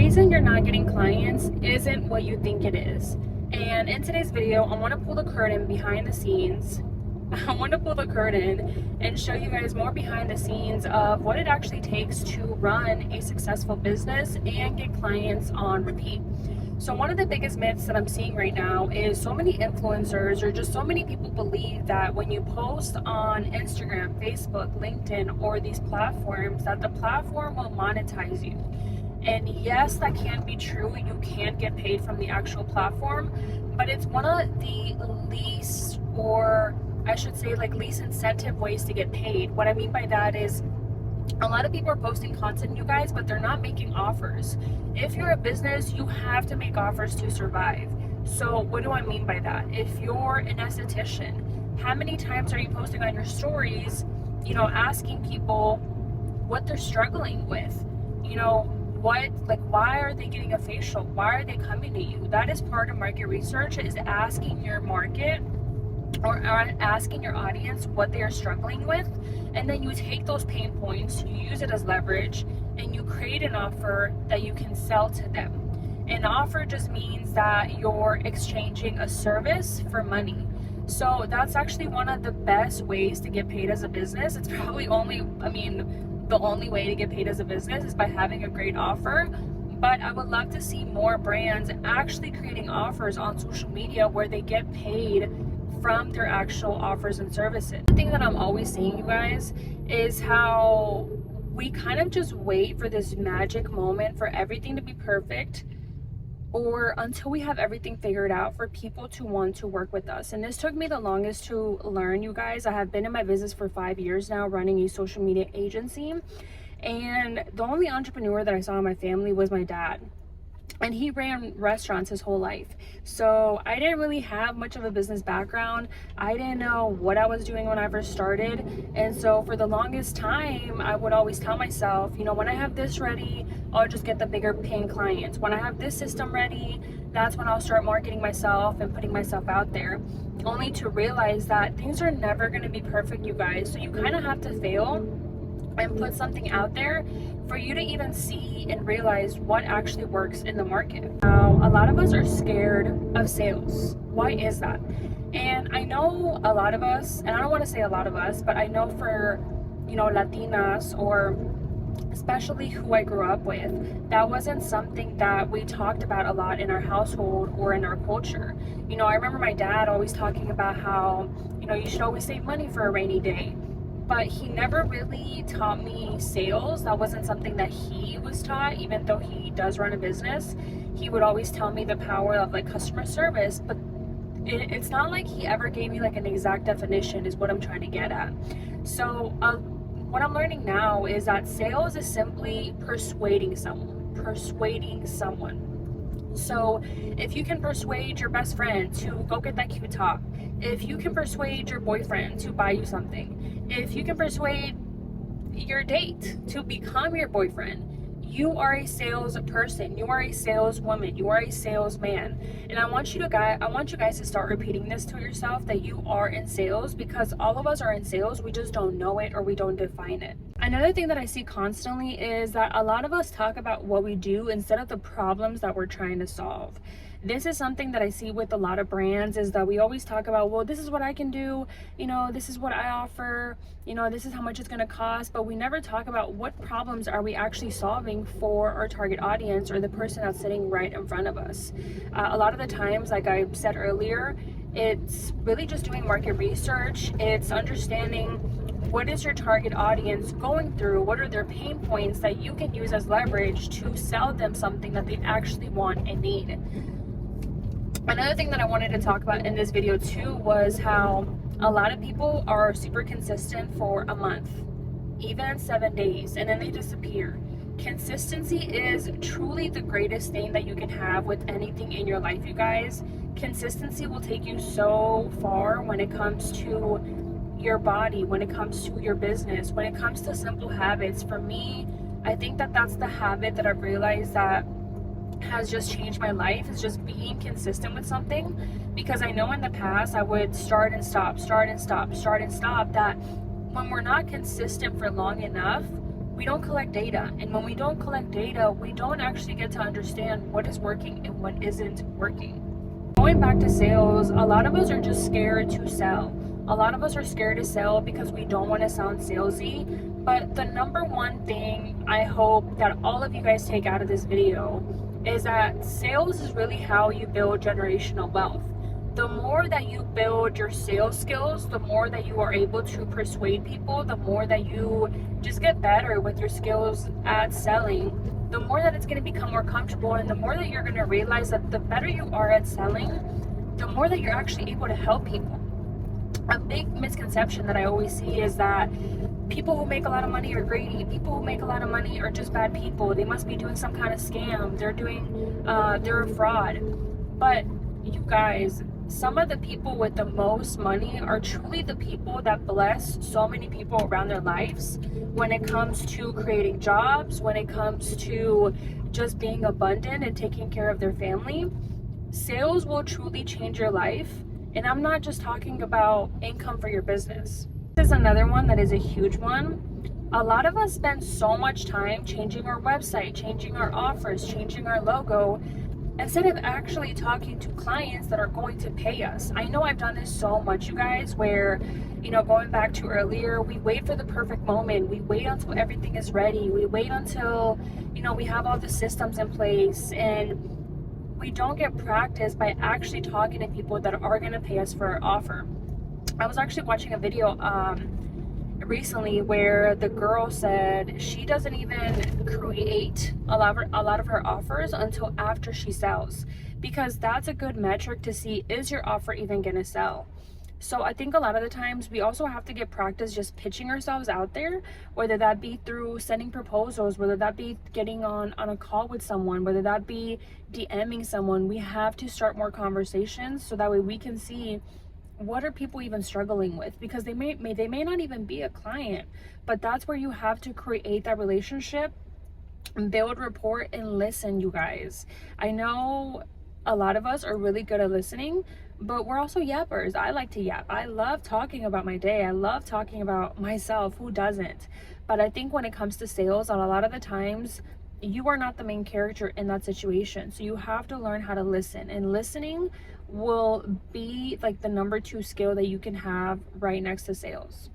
reason you're not getting clients isn't what you think it is. And in today's video, I want to pull the curtain behind the scenes. I want to pull the curtain and show you guys more behind the scenes of what it actually takes to run a successful business and get clients on repeat. So one of the biggest myths that I'm seeing right now is so many influencers, or just so many people, believe that when you post on Instagram, Facebook, LinkedIn, or these platforms, that the platform will monetize you. And yes, that can be true. You can get paid from the actual platform, but it's one of the least, or I should say, like, least incentive ways to get paid. What I mean by that is, a lot of people are posting content, you guys, but they're not making offers. If you're a business, you have to make offers to survive. So what do I mean by that? If you're an esthetician, how many times are you posting on your stories, asking people what they're struggling with? Why are they getting a facial? Why are they coming to you? That is part of market research, is asking your market or asking your audience what they are struggling with, and then you take those pain points, you use it as leverage, and you create an offer that you can sell to them. An offer just means that you're exchanging a service for money. So that's actually one of the best ways to get paid as a business. It's probably the only way to get paid as a business is by having a great offer. But I would love to see more brands actually creating offers on social media where they get paid from their actual offers and services. The thing that I'm always seeing, you guys, is how we kind of just wait for this magic moment for everything to be perfect, or until we have everything figured out, for people to want to work with us. And this took me the longest to learn, you guys. I have been in my business for 5 years now, running a social media agency, and the only entrepreneur that I saw in my family was my dad. And he ran restaurants his whole life. So I didn't really have much of a business background. I didn't know what I was doing when I first started. And so for the longest time, I would always tell myself, when I have this ready, I'll just get the bigger paying clients. When I have this system ready, that's when I'll start marketing myself and putting myself out there. Only to realize that things are never going to be perfect, you guys. So you kind of have to fail and put something out there for you to even see and realize what actually works in the market. Now, a lot of us are scared of sales. Why is that? And I know a lot of us, and I don't want to say a lot of us, but I know for, Latinas, or especially who I grew up with, that wasn't something that we talked about a lot in our household or in our culture. I remember my dad always talking about how, you should always save money for a rainy day. But he never really taught me sales. That wasn't something that he was taught, even though he does run a business. He would always tell me the power of customer service, but it's not like he ever gave me an exact definition, is what I'm trying to get at. So what I'm learning now is that sales is simply persuading someone. So if you can persuade your best friend to go get that cute top, if you can persuade your boyfriend to buy you something, if you can persuade your date to become your boyfriend, you are a salesperson, you are a saleswoman, you are a salesman. And I want you guys to start repeating this to yourself, that you are in sales, because all of us are in sales. We just don't know it, or we don't define it. Another thing that I see constantly is that a lot of us talk about what we do instead of the problems that we're trying to solve. This is something that I see with a lot of brands, is that we always talk about, well, this is what I can do, this is what I offer, this is how much it's going to cost, but we never talk about what problems are we actually solving for our target audience, or the person that's sitting right in front of us. A lot of the times, like I said earlier, it's really just doing market research. It's understanding what is your target audience going through, what are their pain points that you can use as leverage to sell them something that they actually want and need. Another thing that I wanted to talk about in this video too was how a lot of people are super consistent for a month, even 7 days, and then they disappear. Consistency is truly the greatest thing that you can have with anything in your life, you guys. Consistency will take you so far when it comes to your body, when it comes to your business, when it comes to simple habits. For me, I think that that's the habit that I've realized that has just changed my life, is just being consistent with something. Because I know in the past I would start and stop, that when we're not consistent for long enough, we don't collect data. And when we don't collect data, we don't actually get to understand what is working and what isn't working. Going back to sales, a lot of us are just scared to sell. A lot of us are scared to sell because we don't want to sound salesy. But the number one thing I hope that all of you guys take out of this video is that sales is really how you build generational wealth. The more that you build your sales skills, the more that you are able to persuade people, the more that you just get better with your skills at selling, the more that it's going to become more comfortable, and the more that you're going to realize that the better you are at selling, the more that you're actually able to help people. A big misconception that I always see is that people who make a lot of money are greedy. People who make a lot of money are just bad people. They must be doing some kind of scam. They're a fraud. But you guys, some of the people with the most money are truly the people that bless so many people around their lives when it comes to creating jobs, when it comes to just being abundant and taking care of their family. Sales will truly change your life. And I'm not just talking about income for your business. This is another one that is a huge one. A lot of us spend so much time changing our website, changing our offers, changing our logo, instead of actually talking to clients that are going to pay us. I know I've done this so much, you guys, where, going back to earlier, we wait for the perfect moment. We wait until everything is ready. We wait until, we have all the systems in place, and we don't get practice by actually talking to people that are going to pay us for our offer. I was actually watching a video recently where the girl said she doesn't even create a lot of her offers until after she sells, because that's a good metric to see, is your offer even going to sell? So I think a lot of the times we also have to get practice just pitching ourselves out there, whether that be through sending proposals, whether that be getting on a call with someone, whether that be DMing someone. We have to start more conversations so that way we can see what are people even struggling with, because they may not even be a client, but that's where you have to create that relationship, build rapport, and listen, you guys. I know a lot of us are really good at listening, but we're also yappers. I like to yap. I love talking about my day. I love talking about myself. Who doesn't? But I think when it comes to sales, a lot of the times you are not the main character in that situation. So you have to learn how to listen, and listening will be like the number 2 skill that you can have right next to sales.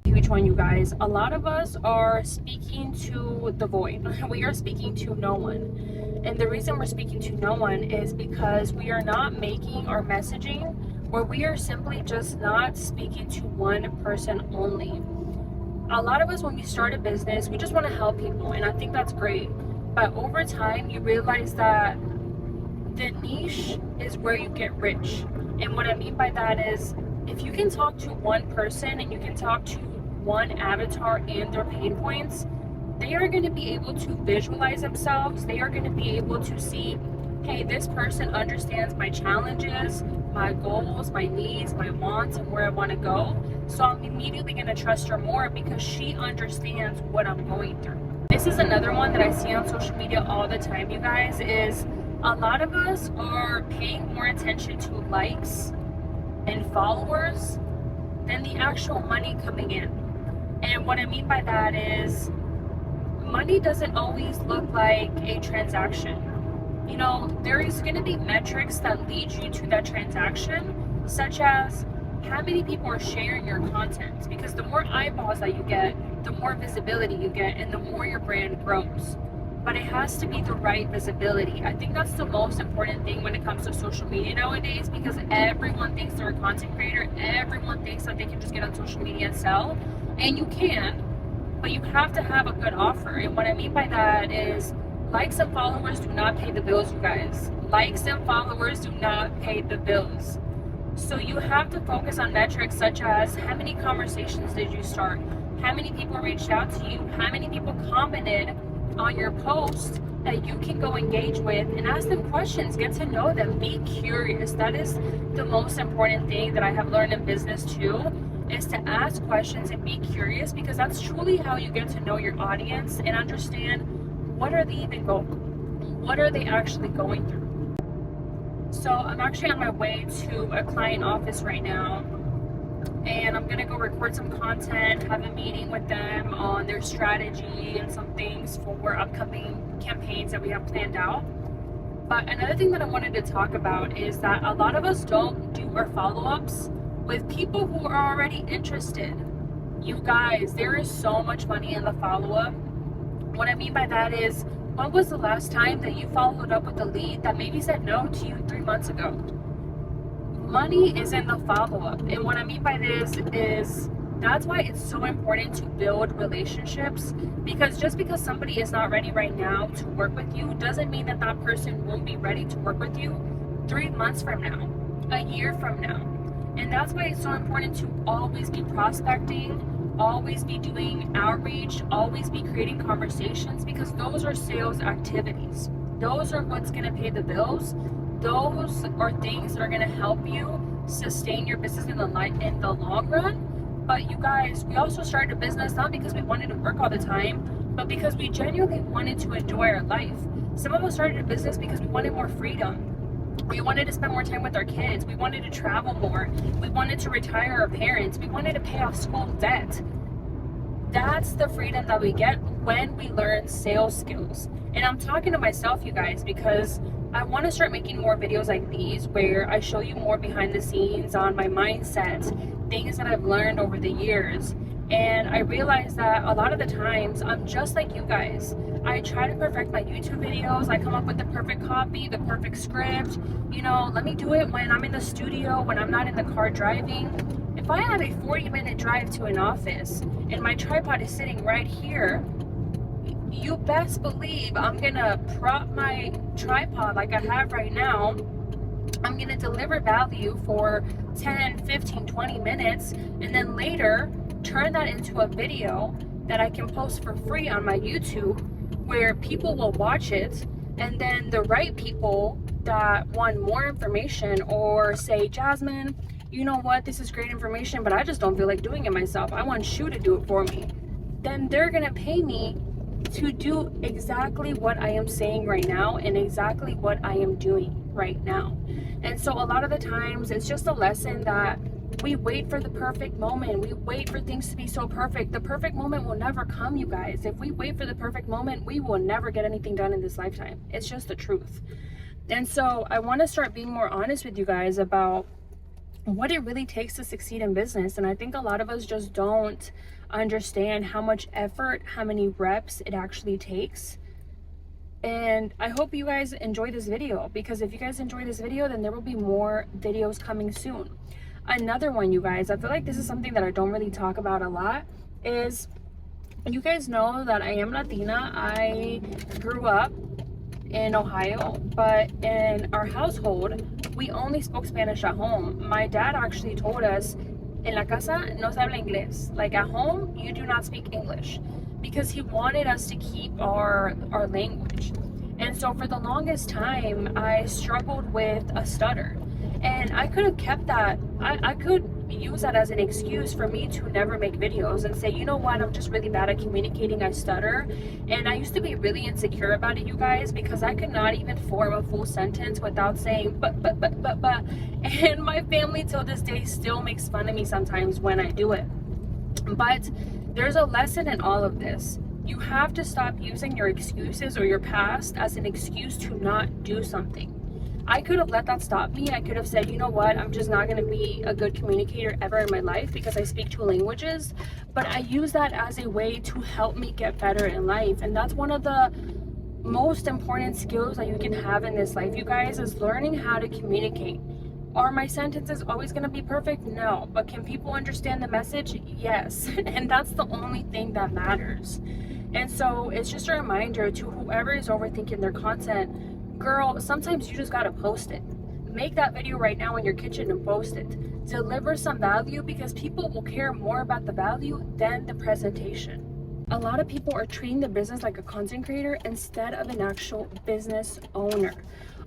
Huge one, you guys. A lot of us are speaking to the void. We are speaking to no one. And the reason we're speaking to no one is because we are not making our messaging, or we are simply just not speaking to one person only. A lot of us, when we start a business, we just want to help people, and I think that's great. But over time, you realize that the niche is where you get rich. And what I mean by that is, if you can talk to one person and you can talk to one avatar and their pain points, they are going to be able to visualize themselves. They are going to be able to see, hey, this person understands my challenges, my goals, my needs, my wants, and where I want to go. So I'm immediately going to trust her more because she understands what I'm going through. This is another one that I see on social media all the time, you guys, is a lot of us are paying more attention to likes and followers than the actual money coming in. And what I mean by that is, money doesn't always look like a transaction. There is going to be metrics that lead you to that transaction, such as how many people are sharing your content, because the more eyeballs that you get, the more visibility you get, and the more your brand grows. But it has to be the right visibility. I think that's the most important thing when it comes to social media nowadays, because everyone thinks they're a content creator. Everyone thinks that they can just get on social media and sell, and you can, but you have to have a good offer. And what I mean by that is, likes and followers do not pay the bills, you guys. Likes and followers do not pay the bills. So you have to focus on metrics such as, how many conversations did you start? How many people reached out to you? How many people commented on your post that you can go engage with and ask them questions, get to know them, be curious. That is the most important thing that I have learned in business too, is to ask questions and be curious, because that's truly how you get to know your audience and understand what are they actually going through. So I'm actually on my way to a client office right now, and I'm gonna go record some content, have a meeting with them on their strategy and some things for upcoming campaigns that we have planned out. But another thing that I wanted to talk about is that a lot of us don't do our follow-ups with people who are already interested. You guys, there is so much money in the follow-up. What I mean by that is, when was the last time that you followed up with a lead that maybe said no to you 3 months ago? Money is in the follow-up. And what I mean by this is, that's why it's so important to build relationships, because just because somebody is not ready right now to work with you doesn't mean that that person won't be ready to work with you 3 months from now, a year from now. And that's why it's so important to always be prospecting, always be doing outreach, always be creating conversations, because those are sales activities. Those are what's going to pay the bills. Those are things that are going to help you sustain your business in the long run. But you guys, we also started a business not because we wanted to work all the time, but because we genuinely wanted to enjoy our life. Some of us started a business because we wanted more freedom. We wanted to spend more time with our kids. We wanted to travel more. We wanted to retire our parents. We wanted to pay off school debt. That's the freedom that we get when we learn sales skills. And I'm talking to myself, you guys, because I want to start making more videos like these where I show you more behind the scenes on my mindset, things that I've learned over the years. And I realize that a lot of the times I'm just like you guys. I try to perfect my YouTube videos. I come up with the perfect copy, the perfect script. You know, let me do it when I'm in the studio, when I'm not in the car driving. If I have a 40-minute drive to an office and my tripod is sitting right here, you best believe I'm gonna prop my tripod like I have right now. I'm gonna deliver value for 10, 15, 20 minutes, and then later turn that into a video that I can post for free on my YouTube, where people will watch it, and then the right people that want more information or say, Jasmine, you know what, this is great information, but I just don't feel like doing it myself. I want you to do it for me. Then they're gonna pay me to do exactly what I am saying right now and exactly what I am doing right now. And so a lot of the times it's just a lesson that we wait for the perfect moment. We wait for things to be so perfect. The perfect moment will never come, you guys. If we wait for the perfect moment, we will never get anything done in this lifetime. It's just the truth. And so I want to start being more honest with you guys about what it really takes to succeed in business. And I think a lot of us just don't understand how much effort, how many reps it actually takes. And I hope you guys enjoy this video, because if you guys enjoy this video, then there will be more videos coming soon. Another one, you guys, I feel like this is something that I don't really talk about a lot, is you guys know that I am Latina. I grew up in Ohio, but in our household, we only spoke Spanish at home. My dad actually told us, en la casa no se habla inglés. Like at home, you do not speak English, because he wanted us to keep our language. And so for the longest time, I struggled with a stutter. And I could have kept that, I could use that as an excuse for me to never make videos and say, you know what, I'm just really bad at communicating, I stutter. And I used to be really insecure about it, you guys, because I could not even form a full sentence without saying but. And my family till this day still makes fun of me sometimes when I do it. But there's a lesson in all of this. You have to stop using your excuses or your past as an excuse to not do something. I could have let that stop me. I could have said, you know what, I'm just not going to be a good communicator ever in my life because I speak 2 languages. But I use that as a way to help me get better in life. And that's one of the most important skills that you can have in this life, you guys, is learning how to communicate. Are my sentences always going to be perfect? No. But can people understand the message? Yes. And that's the only thing that matters. And so it's just a reminder to whoever is overthinking their content, girl, sometimes you just gotta post it. Make that video right now in your kitchen and post it. Deliver some value, because people will care more about the value than the presentation. A lot of people are treating the business like a content creator instead of an actual business owner.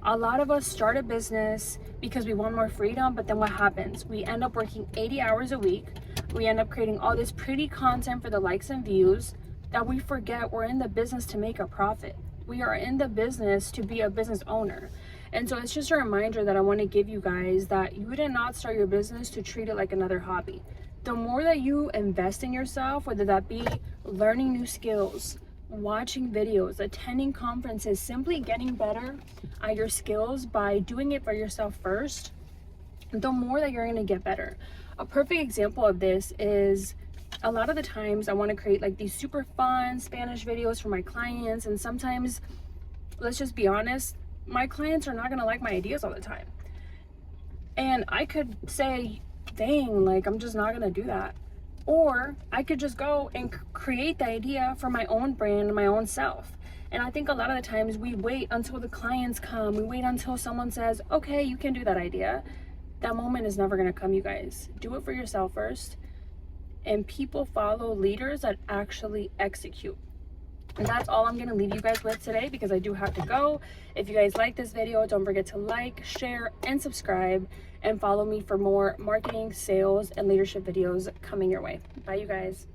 A lot of us start a business because we want more freedom, but then what happens? We end up working 80 hours a week. We end up creating all this pretty content for the likes and views that we forget we're in the business to make a profit. We are in the business to be a business owner. And so it's just a reminder that I want to give you guys, that you did not start your business to treat it like another hobby. The more that you invest in yourself, whether that be learning new skills, watching videos, attending conferences, simply getting better at your skills by doing it for yourself first, the more that you're going to get better. A perfect example of this is, a lot of the times I want to create like these super fun Spanish videos for my clients, and sometimes, let's just be honest, my clients are not going to like my ideas all the time. And I could say, dang, like I'm just not going to do that. Or I could just go and create the idea for my own brand, my own self. And I think a lot of the times we wait until the clients come, we wait until someone says, okay, you can do that idea. That moment is never going to come, you guys. Do it for yourself first. And people follow leaders that actually execute. And that's all I'm going to leave you guys with today, because I do have to go. If you guys like this video, don't forget to like, share, and subscribe, and follow me for more marketing, sales, and leadership videos coming your way. Bye, you guys.